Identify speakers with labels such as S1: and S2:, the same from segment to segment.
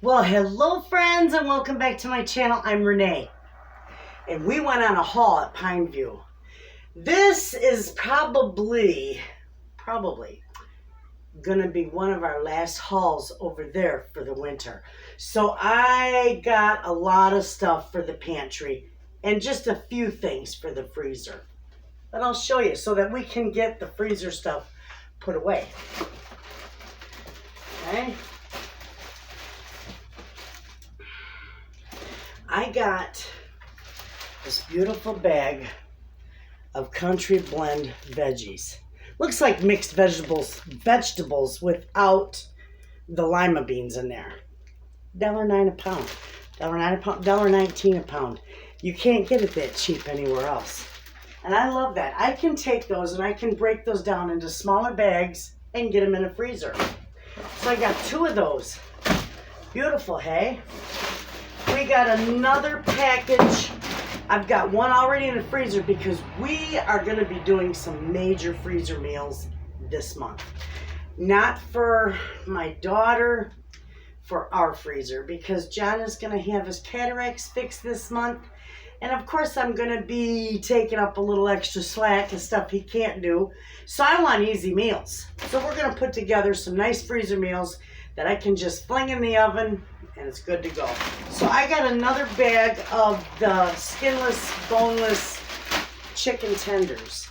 S1: Well, hello friends and welcome back to my channel. I'm Renee and we went on a haul at Pineview. This is probably gonna be one of our last hauls over there for the winter. So I got a lot of stuff for the pantry and just a few things for the freezer. But I'll show you so that we can get the freezer stuff put away. Okay. I got this beautiful bag of Country Blend veggies. Looks like mixed vegetables without the lima beans in there. $1.09 a pound. $1.19 a pound. You can't get it that cheap anywhere else. And I love that. I can take those and I can break those down into smaller bags and get them in a freezer. So I got 2 of those. Beautiful, hey? We got another package. I've got one already in the freezer because we are going to be doing some major freezer meals this month. Not for my daughter, for our freezer, because John is going to have his cataracts fixed this month. And of course I'm going to be taking up a little extra slack and stuff he can't do. So I want easy meals. So we're going to put together some nice freezer meals that I can just fling in the oven and it's good to go. So I got another bag of the skinless, boneless chicken tenders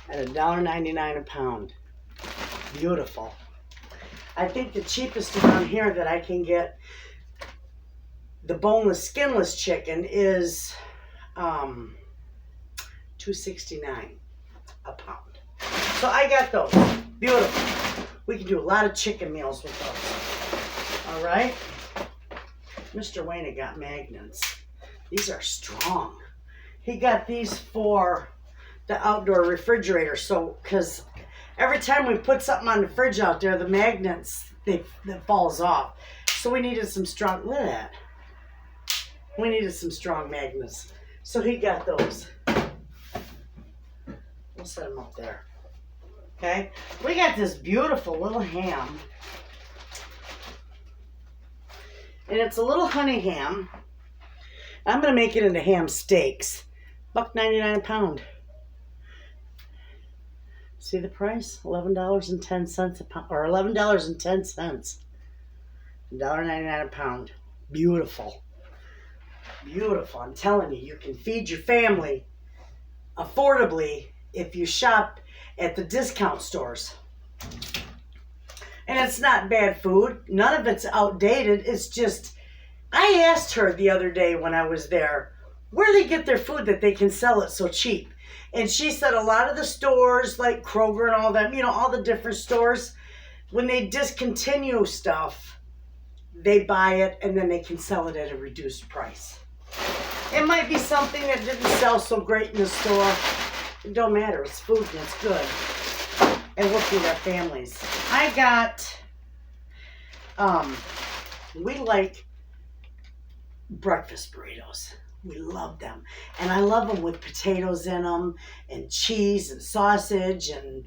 S1: at $1.99 a pound. Beautiful. I think the cheapest around here that I can get the boneless, skinless chicken is $2.69 a pound. So I got those. Beautiful. We can do a lot of chicken meals with those. All right. Mr. Wayna got magnets. These are strong. He got these for the outdoor refrigerator. So, because every time we put something on the fridge out there, the magnets, that falls off. So we needed some strong, look at that. We needed some strong magnets. So he got those. We'll set them up there. Okay. We got this beautiful little ham. And it's a little honey ham. I'm going to make it into ham steaks. $1.99 a pound. See the price? $11.10 a pound. Or $11.10. $1.99 a pound. Beautiful. Beautiful. I'm telling you, you can feed your family affordably if you shop at the discount stores. And it's not bad food. None of it's outdated. It's just, I asked her the other day when I was there, where they get their food that they can sell it so cheap. And she said a lot of the stores like Kroger and all them, you know, all the different stores, when they discontinue stuff, they buy it and then they can sell it at a reduced price. It might be something that didn't sell so great in the store. It don't matter. It's food and it's good. And we'll feed our families. I got, we like breakfast burritos. We love them. And I love them with potatoes in them and cheese and sausage and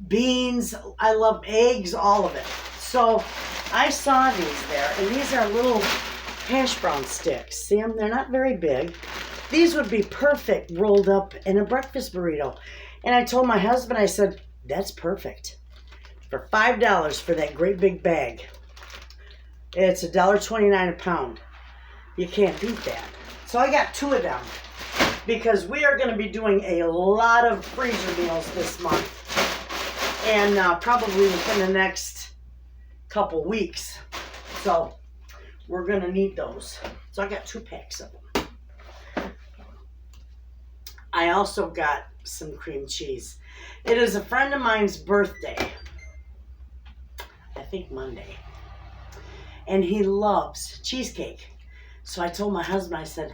S1: beans. I love eggs, all of it. So I saw these there, and these are little hash brown sticks. See them? They're not very big. These would be perfect rolled up in a breakfast burrito. And I told my husband, I said, that's perfect. For $5 for that great big bag. It's $1.29 a pound. You can't beat that. So I got 2 of them because we are going to be doing a lot of freezer meals this month. And probably within the next couple weeks. So we're going to need those. So I got 2 packs of them. I also got some cream cheese. It is a friend of mine's birthday. I think Monday. And he loves cheesecake. So I told my husband, I said,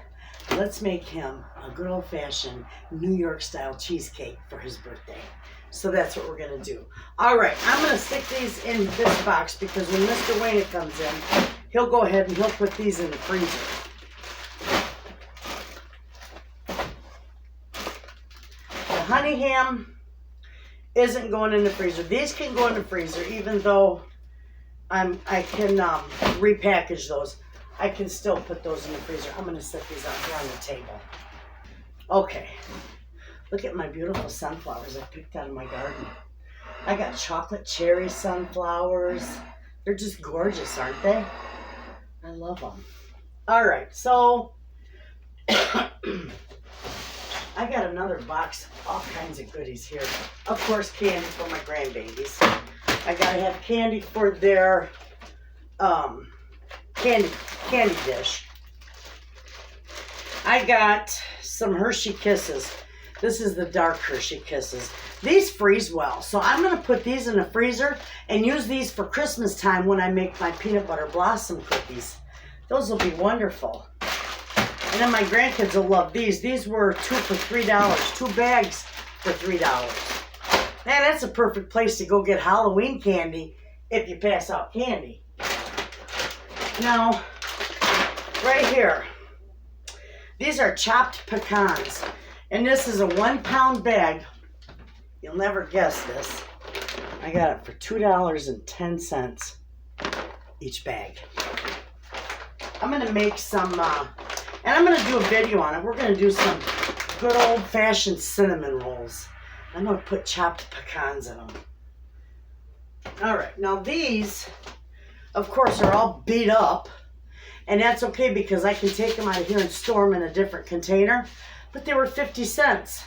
S1: let's make him a good old-fashioned New York style cheesecake for his birthday. So that's what we're going to do. All right, I'm going to stick these in this box because when Mr. Wayna comes in, he'll go ahead and he'll put these in the freezer. The honey ham isn't going in the freezer. These can go in the freezer even though I can repackage those, I can still put those in the freezer. I'm going to set these out here on the table. Okay. Look at my beautiful sunflowers I picked out of my garden. I got chocolate cherry sunflowers. They're just gorgeous, aren't they? I love them. All right, so I got another box of all kinds of goodies here. Of course, candy for my grandbabies. I gotta have candy for their candy dish. I got some Hershey Kisses. This is the dark Hershey Kisses. These freeze well, so I'm going to put these in the freezer and use these for Christmas time when I make my peanut butter blossom cookies. Those will be wonderful. And then my grandkids will love these. These were 2 for $3. 2 bags for $3. Man, that's a perfect place to go get Halloween candy if you pass out candy. Now, right here, these are chopped pecans. And this is a 1 pound bag. You'll never guess this. I got it for $2.10 each bag. I'm going to make some, and I'm going to do a video on it. We're going to do some good old-fashioned cinnamon rolls. I'm going to put chopped pecans in them. All right, now these, of course, are all beat up. And that's okay because I can take them out of here and store them in a different container. But they were 50 cents.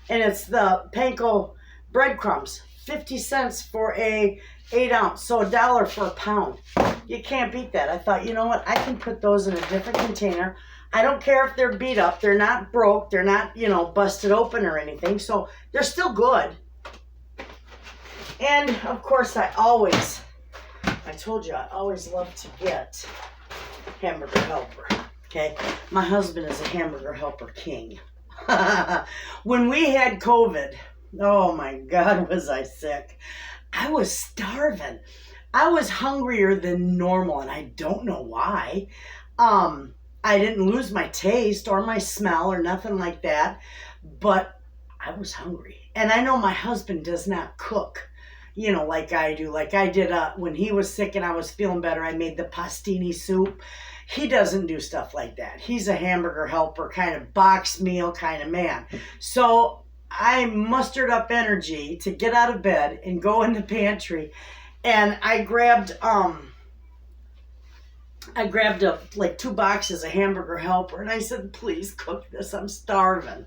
S1: And it's the panko breadcrumbs. 50 cents for a 8 ounce. So $1 for a pound. You can't beat that. I thought, you know what? I can put those in a different container. I don't care if they're beat up. They're not broke. They're not, you know, busted open or anything. So they're still good. And, of course, I told you I always love to get Hamburger Helper. Okay, my husband is a Hamburger Helper king. When we had COVID, oh my God, was I sick. I was starving. I was hungrier than normal, and I don't know why. I didn't lose my taste or my smell or nothing like that, but I was hungry. And I know my husband does not cook, you know, like I do. Like I did when he was sick and I was feeling better, I made the pastini soup. He doesn't do stuff like that. He's a Hamburger Helper kind of box meal kind of man. So I mustered up energy to get out of bed and go in the pantry, and I grabbed like 2 boxes of Hamburger Helper, and I said, please cook this, I'm starving.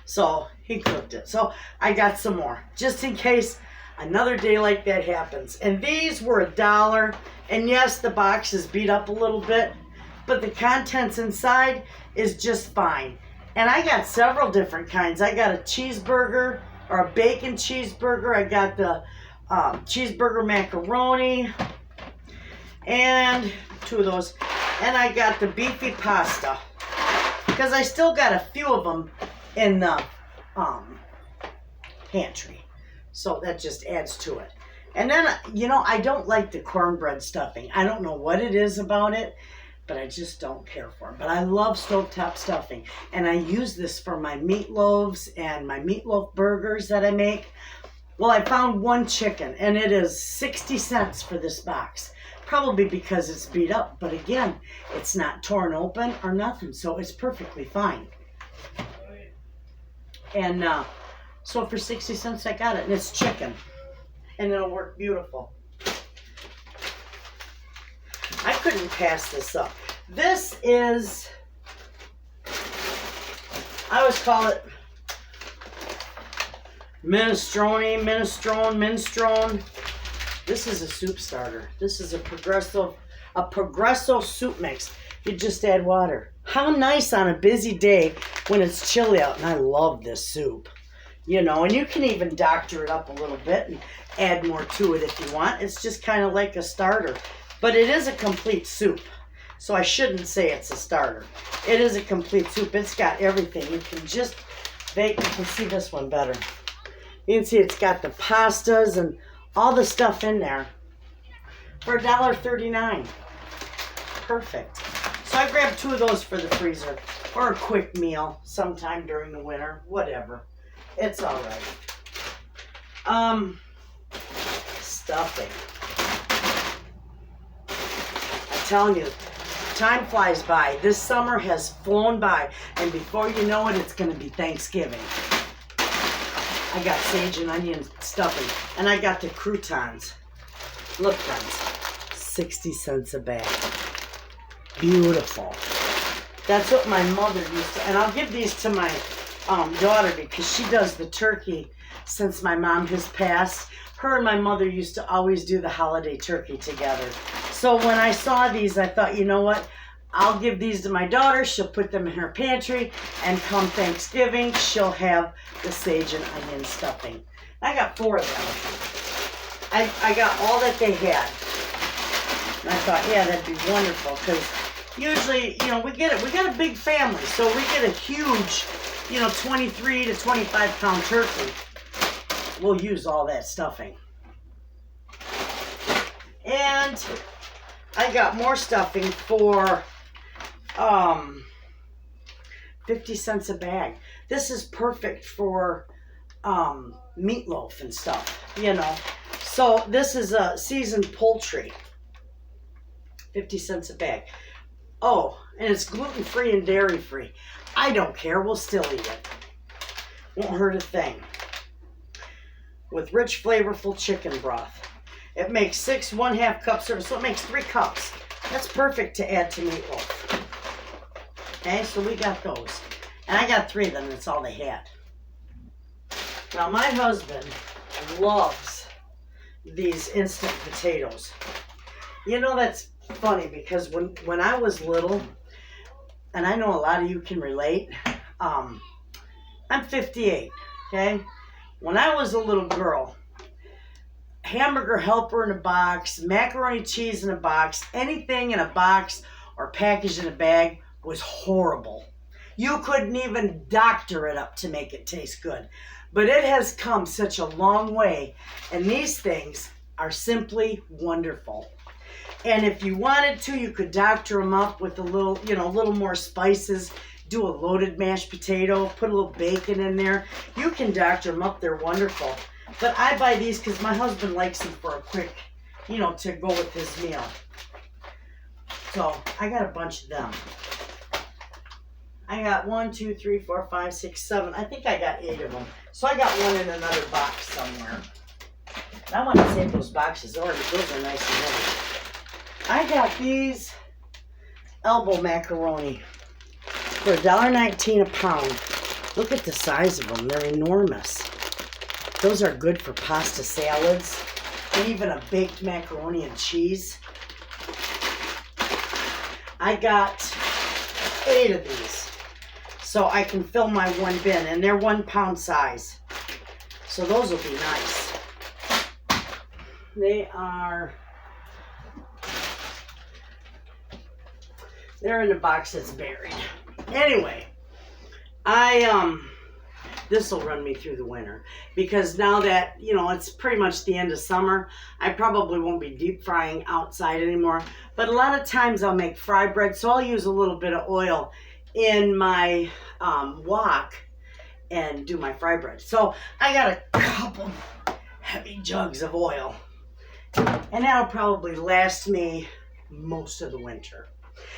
S1: So he cooked it. So I got some more just in case another day like that happens. And these were $1. And yes, the box is beat up a little bit, but the contents inside is just fine. And I got several different kinds. I got a cheeseburger or a bacon cheeseburger. I got the cheeseburger macaroni and 2 of those. And I got the beefy pasta because I still got a few of them in the pantry. So that just adds to it. And then, you know, I don't like the cornbread stuffing. I don't know what it is about it, but I just don't care for it. But I love stovetop stuffing. And I use this for my meatloaves and my meatloaf burgers that I make. Well, I found 1 chicken, and it is 60 cents for this box. Probably because it's beat up. But again, it's not torn open or nothing, so it's perfectly fine. And so for 60 cents, I got it. And it's chicken. And it'll work beautiful. I couldn't pass this up. This is, I always call it minestrone. This is a soup starter. This is a progresso soup mix. You just add water. How nice on a busy day when it's chilly out. And I love this soup. You know, and you can even doctor it up a little bit and add more to it if you want. It's just kind of like a starter. But it is a complete soup. So I shouldn't say it's a starter. It is a complete soup. It's got everything. You can just bake. You can see this one better. You can see it's got the pastas and all the stuff in there for $1.39. Perfect. So I grabbed 2 of those for the freezer or a quick meal sometime during the winter. Whatever. It's all right. Stuffing. telling you, time flies by. This summer has flown by, and before you know it, it's going to be Thanksgiving. I got sage and onion stuffing, and I got the croutons. Look, friends, 60 cents a bag. Beautiful. That's what my mother used to, and I'll give these to my daughter because she does the turkey since my mom has passed. Her and my mother used to always do the holiday turkey together. So when I saw these, I thought, you know what? I'll give these to my daughter. She'll put them in her pantry, and come Thanksgiving, she'll have the sage and onion stuffing. I got 4 of them. I got all that they had. And I thought, yeah, that'd be wonderful, because usually, you know, we got a big family, so we get a huge, you know, 23 to 25 pound turkey. We'll use all that stuffing. And I got more stuffing for 50 cents a bag. This is perfect for meatloaf and stuff, you know. So this is a seasoned poultry. 50 cents a bag. Oh, and it's gluten-free and dairy-free. I don't care. We'll still eat it. Won't hurt a thing. With rich, flavorful chicken broth. It makes 6 1/2 cup servings, so it makes 3 cups. That's perfect to add to meatloaf. Okay, so we got those. And I got 3 of them. That's all they had. Now, my husband loves these instant potatoes. You know, that's funny because when I was little, and I know a lot of you can relate, I'm 58, okay? When I was a little girl, hamburger helper in a box, macaroni cheese in a box, anything in a box or packaged in a bag was horrible. You couldn't even doctor it up to make it taste good. But it has come such a long way, and these things are simply wonderful. And if you wanted to, you could doctor them up with a little, you know, a little more spices. Do a loaded mashed potato, put a little bacon in there. You can doctor them up. They're wonderful. But I buy these because my husband likes them for a quick, you know, to go with his meal. So I got a bunch of them. I got 1, 2, 3, 4, 5, 6, 7. I think I got 8 of them. So I got one in another box somewhere. And I want to save those boxes. Those are nice and heavy. I got these elbow macaroni for $1.19 a pound. Look at the size of them. They're enormous. Those are good for pasta salads and even a baked macaroni and cheese. I got 8 of these so I can fill my 1 bin, and they're 1 pound size. So those will be nice. They're in a box that's buried. Anyway, this will run me through the winter because now that, you know, it's pretty much the end of summer, I probably won't be deep frying outside anymore. But a lot of times I'll make fry bread, so I'll use a little bit of oil in my wok and do my fry bread. So I got a couple heavy jugs of oil, and that'll probably last me most of the winter.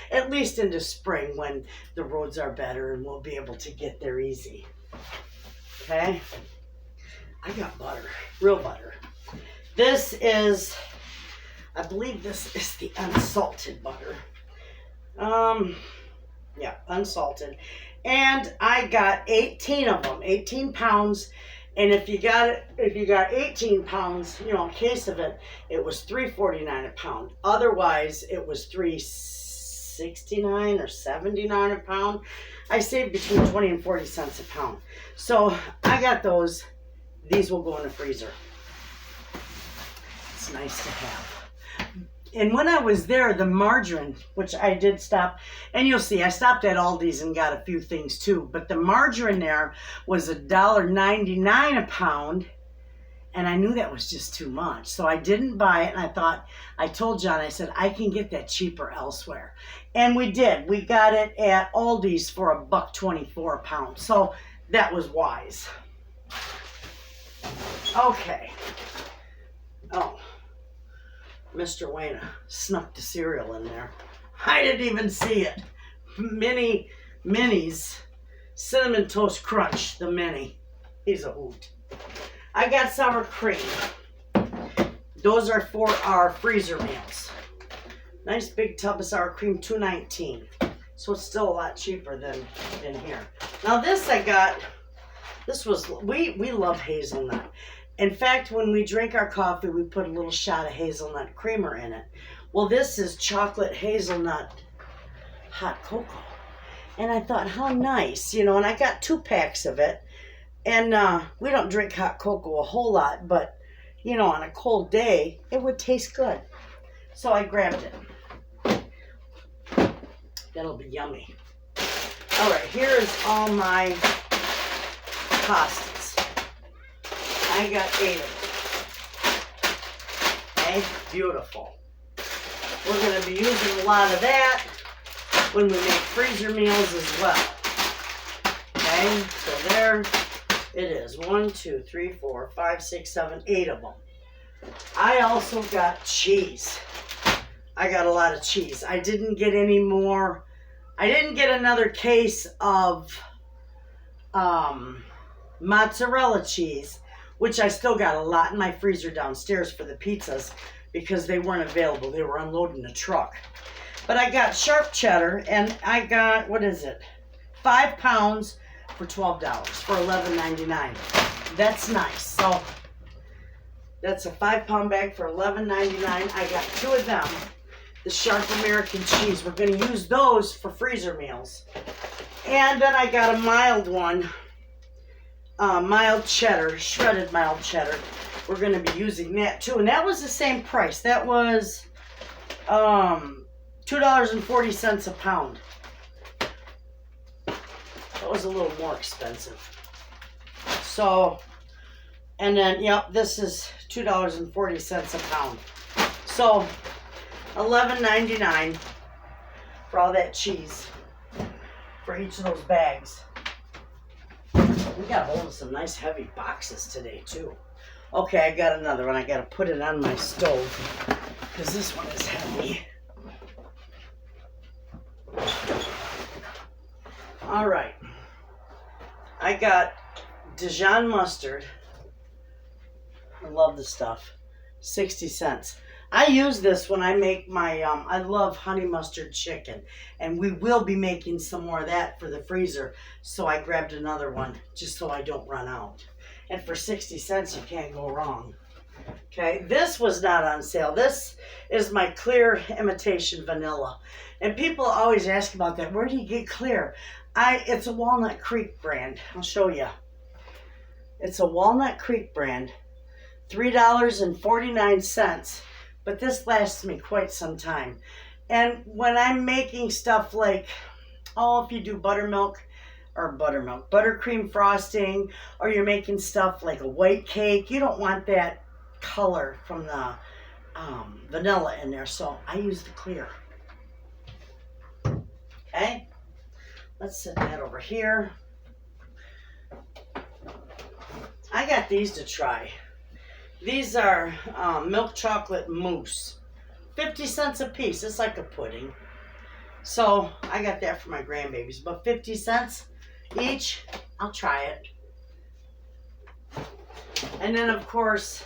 S1: At least into spring when the roads are better and we'll be able to get there easy. Okay? I got butter. Real butter. This is, I believe this is the unsalted butter. Yeah, unsalted. And I got 18 of them, 18 pounds. And if you got 18 pounds, you know, a case of it, it was $3.49 a pound. Otherwise, it was $3.69 or $79 a pound. I saved between 20 and 40 cents a pound. So I got those. These will go in the freezer. It's nice to have. And when I was there, the margarine, which I did stop, and you'll see, I stopped at Aldi's and got a few things too, but the margarine there was $1.99 a pound, and I knew that was just too much. So I didn't buy it, and I told John, I said, I can get that cheaper elsewhere. And we did. We got it at Aldi's for $1.24 a pound. So that was wise. Okay. Oh. Mr. Wayna snuck the cereal in there. I didn't even see it. Minis. Cinnamon Toast Crunch, the mini. He's a hoot. I got sour cream. Those are for our freezer meals. Nice big tub of sour cream, $2.19. So it's still a lot cheaper than in here. Now this I got, we love hazelnut. In fact, when we drink our coffee, we put a little shot of hazelnut creamer in it. Well, this is chocolate hazelnut hot cocoa. And I thought, how nice, you know, and I got 2 packs of it. And we don't drink hot cocoa a whole lot, but, you know, on a cold day, it would taste good. So I grabbed it. That'll be yummy. All right, here is all my pastas. I got 8 of them. Okay, beautiful. We're going to be using a lot of that when we make freezer meals as well. Okay, so there it is. 1, 2, 3, 4, 5, 6, 7, 8 of them. I also got cheese. I got a lot of cheese. I didn't get any more. I didn't get another case of mozzarella cheese, which I still got a lot in my freezer downstairs for the pizzas because they weren't available. They were unloading the truck. But I got sharp cheddar, and I got, what is it? 5 pounds for $12 for $11.99. That's nice. So that's a 5-pound bag for $11.99. I got 2 of them. The sharp American cheese. We're going to use those for freezer meals. And then I got a mild one. Mild cheddar, shredded mild cheddar. We're going to be using that too. And that was the same price. That was $2.40 a pound. That was a little more expensive. So, and then, yep, this is $2.40 a pound. So, $11.99 for all that cheese for each of those bags. We got hold of some nice heavy boxes today too. Okay, I got another one. I got to put it on my stove because this one is heavy. All right. I got Dijon mustard. I love the stuff. 60 cents. I use this when I make my, I love honey mustard chicken. And we will be making some more of that for the freezer. So I grabbed another one just so I don't run out. And for 60 cents, you can't go wrong. Okay, this was not on sale. This is my clear imitation vanilla. And people always ask about that. Where do you get clear? It's a Walnut Creek brand. I'll show you. It's a Walnut Creek brand. $3.49. But this lasts me quite some time. And when I'm making stuff like, if you do buttercream frosting, or you're making stuff like a white cake, you don't want that color from the vanilla in there. So I use the clear. Okay, let's set that over here. I got these to try. These are milk chocolate mousse. 50 cents a piece. It's like a pudding. So I got that for my grandbabies. But 50 cents each. I'll try it. And then, of course,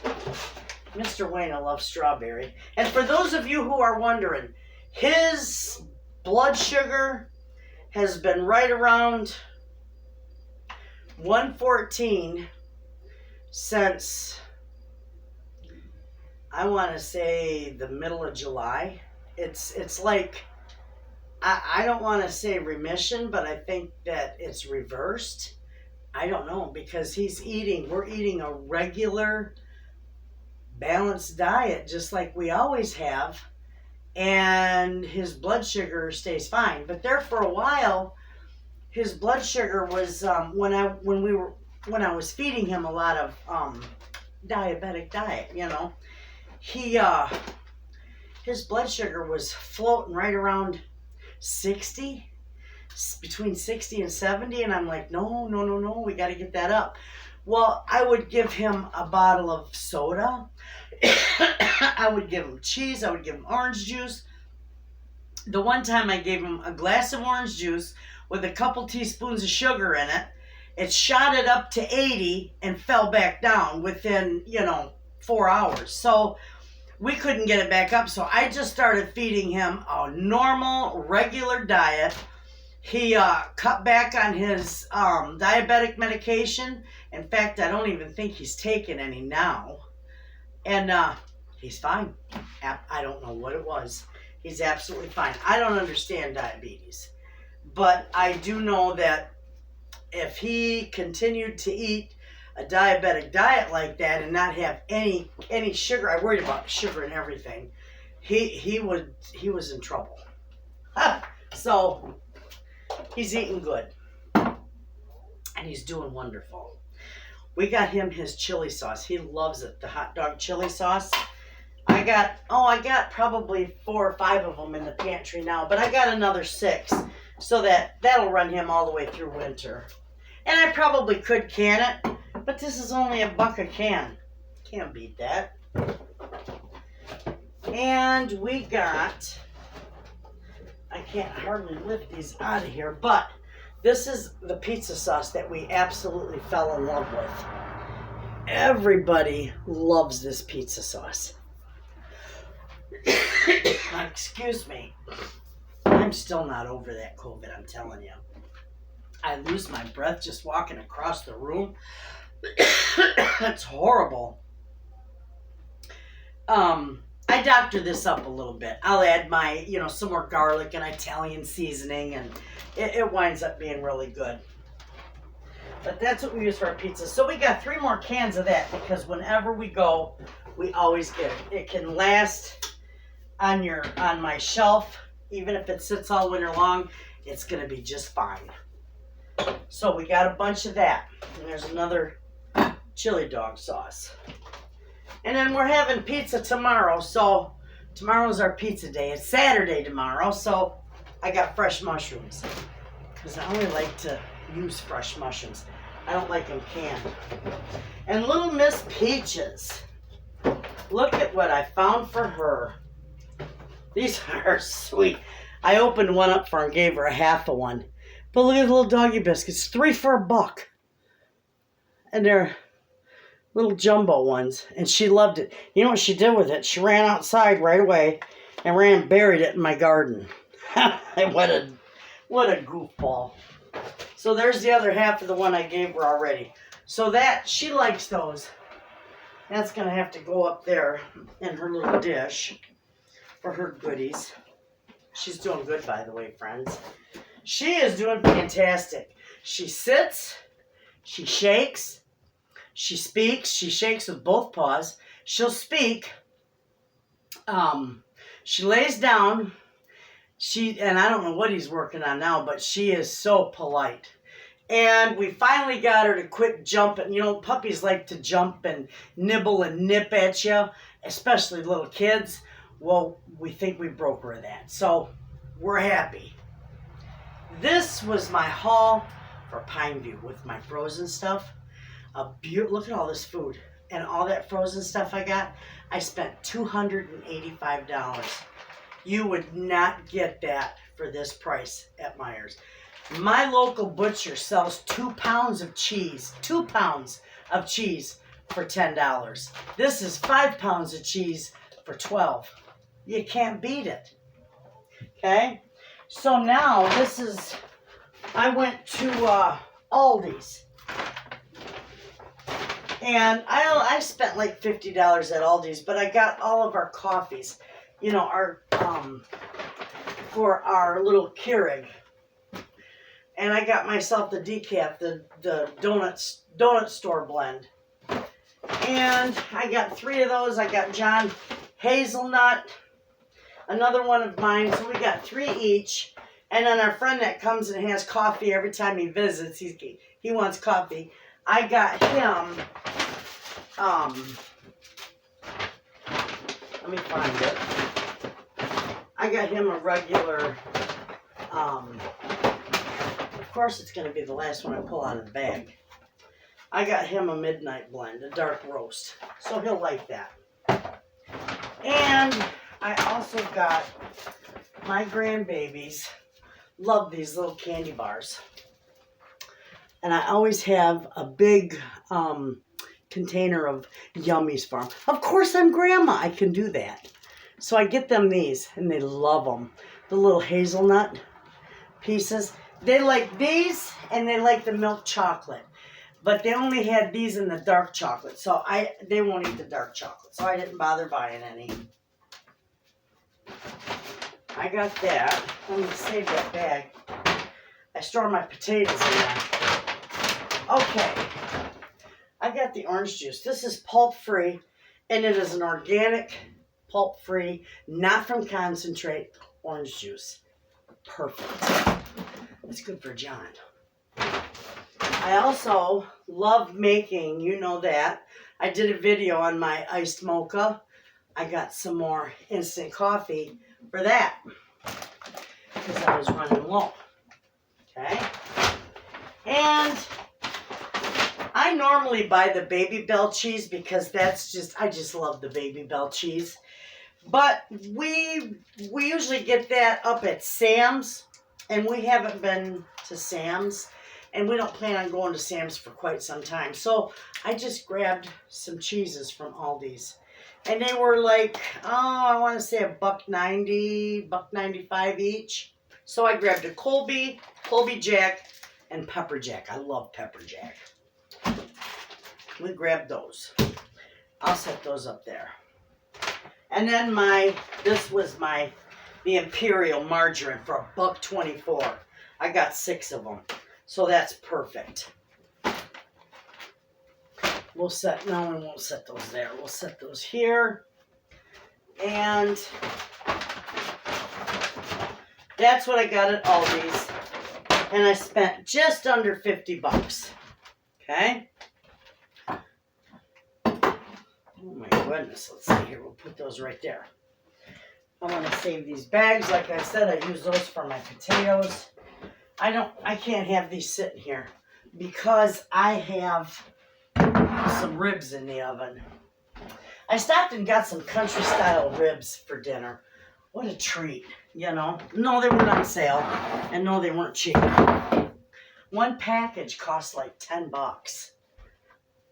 S1: Mr. Wayna loves strawberry. And for those of you who are wondering, his blood sugar has been right around 114 since, I want to say, the middle of July. It's like, I don't want to say remission, but I think that it's reversed. I don't know, because we're eating a regular balanced diet just like we always have, and his blood sugar stays fine. But there for a while, his blood sugar was when I was feeding him a lot of diabetic diet, you know, his blood sugar was floating right around 60, between 60 and 70, and I'm like, no, we got to get that up. Well, I would give him a bottle of soda. I would give him cheese. I would give him orange juice. The one time I gave him a glass of orange juice with a couple teaspoons of sugar in it. It shot it up to 80 and fell back down within, 4 hours. So we couldn't get it back up. So I just started feeding him a normal, regular diet. He cut back on his diabetic medication. In fact, I don't even think he's taking any now. And he's fine. I don't know what it was. He's absolutely fine. I don't understand diabetes. But I do know that if he continued to eat a diabetic diet like that and not have any sugar, I worried about sugar and everything, he was in trouble. So he's eating good. And he's doing wonderful. We got him his chili sauce. He loves it, the hot dog chili sauce. I got probably 4 or 5 of them in the pantry now, but I got another 6, so that'll run him all the way through winter. And I probably could can it, but this is only $1 a can. Can't beat that. And we got, I can't hardly lift these out of here, but this is the pizza sauce that we absolutely fell in love with. Everybody loves this pizza sauce. Excuse me. I'm still not over that COVID, I'm telling you. I lose my breath just walking across the room. It's horrible. I doctor this up a little bit. I'll add my, some more garlic and Italian seasoning, and it winds up being really good. But that's what we use for our pizza. So we got 3 more cans of that because whenever we go, we always get it. It can last on my shelf, even if it sits all winter long, it's going to be just fine. So we got a bunch of that. And there's another chili dog sauce. And then we're having pizza tomorrow. So tomorrow's our pizza day. It's Saturday tomorrow. So I got fresh mushrooms. Because I only like to use fresh mushrooms. I don't like them canned. And little Miss Peaches. Look at what I found for her. These are sweet. I opened one up for her and gave her a half of one. But look at the little doggy biscuits. 3 for $1. And they're little jumbo ones. And she loved it. You know what she did with it? She ran outside right away and ran and buried it in my garden. What a goofball. So there's the other half of the one I gave her already. So she likes those. That's going to have to go up there in her little dish for her goodies. She's doing good, by the way, friends. She is doing fantastic. She sits, she shakes, she speaks, she shakes with both paws. She'll speak. She lays down. And I don't know what he's working on now, but she is so polite. And we finally got her to quit jumping. Puppies like to jump and nibble and nip at you, especially little kids. Well, we think we broke her of that. So we're happy. This was my haul for Pineview with my frozen stuff. Look at all this food and all that frozen stuff I got. I spent $285. You would not get that for this price at Meijer's. My local butcher sells 2 pounds of cheese. 2 pounds of cheese for $10. This is 5 pounds of cheese for $12. You can't beat it. Okay? So now I went to Aldi's. And I spent like $50 at Aldi's, but I got all of our coffees. For our little Keurig. And I got myself the decaf, the donut store blend. And I got 3 of those. I got John hazelnut, another one of mine. So we got 3 each. And then our friend that comes and has coffee every time he visits, he wants coffee. I got him, let me find it. I got him a regular, of course it's going to be the last one I pull out of the bag. I got him a midnight blend, a dark roast. So he'll like that. And I also got my grandbabies. Love these little candy bars. And I always have a big container of Yummies for them. Of course, I'm grandma. I can do that. So I get them these, and they love them. The little hazelnut pieces. They like these, and they like the milk chocolate. But they only had these in the dark chocolate, so they won't eat the dark chocolate. So I didn't bother buying any. I got that. I'm going to save that bag. I store my potatoes in there. Okay. I got the orange juice. This is pulp-free, and it is an organic, pulp-free, not from concentrate orange juice. Perfect. It's good for John. I also love making, you know that. I did a video on my iced mocha. I got some more instant coffee for that because I was running low. Okay. And I normally buy the Baby Bell cheese because I just love the Baby Bell cheese. But we usually get that up at Sam's, and we haven't been to Sam's, and we don't plan on going to Sam's for quite some time. So I just grabbed some cheeses from Aldi's, and they were like, I want to say $1.90, $1.95 each. So I grabbed a Colby Jack, and Pepper Jack. I love Pepper Jack. We grabbed those. I'll set those up there. And then this was the Imperial margarine for $1.24. I got 6 of them. So that's perfect. We won't set those there. We'll set those here. And that's what I got at Aldi's. And I spent just under $50. Okay? Oh my goodness, let's see here. We'll put those right there. I'm going to save these bags. Like I said, I use those for my potatoes. I can't have these sitting here because I have some ribs in the oven. I stopped and got some country style ribs for dinner. What a treat, you know. No, they weren't on sale, and no, they weren't cheap. One package cost like $10.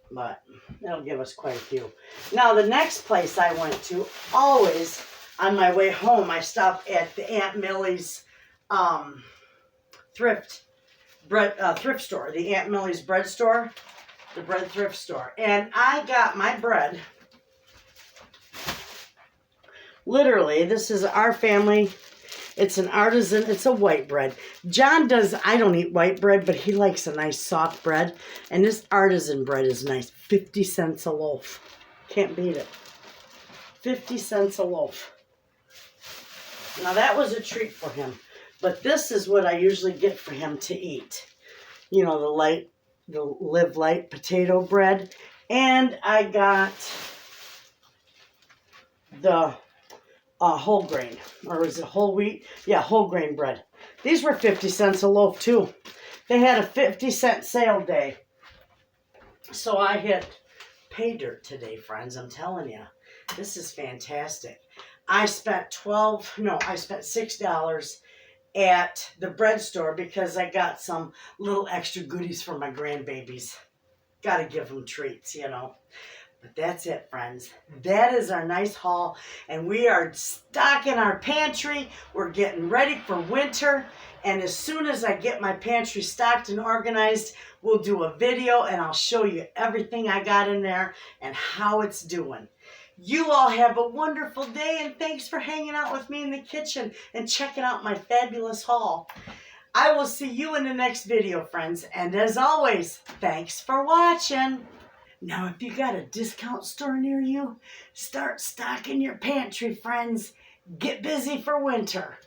S1: But that'll give us quite a few. Now, the next place I went to, always on my way home, I stopped at the Aunt Millie's thrift store, the Aunt Millie's bread store, the bread thrift store. And I got my bread. Literally, this is our family. It's an artisan. It's a white bread. John I don't eat white bread, but he likes a nice soft bread. And this artisan bread is nice. 50 cents a loaf. Can't beat it. 50 cents a loaf. Now that was a treat for him. But this is what I usually get for him to eat. You know, the Live Light potato bread. And I got the whole grain, or is it whole wheat? Yeah, whole grain bread. These were 50 cents a loaf too. They had a 50-cent sale day. So I hit pay dirt today, friends. I'm telling you, this is fantastic. I spent $6 at the bread store because I got some little extra goodies for my grandbabies. Got to give them treats, you know. But that's it, friends. That is our nice haul. And we are stocking our pantry. We're getting ready for winter. And as soon as I get my pantry stocked and organized, we'll do a video and I'll show you everything I got in there and how it's doing. You all have a wonderful day, and thanks for hanging out with me in the kitchen and checking out my fabulous haul. I will see you in the next video, friends. And as always, thanks for watching. Now, if you got a discount store near you, start stocking your pantry, friends. Get busy for winter.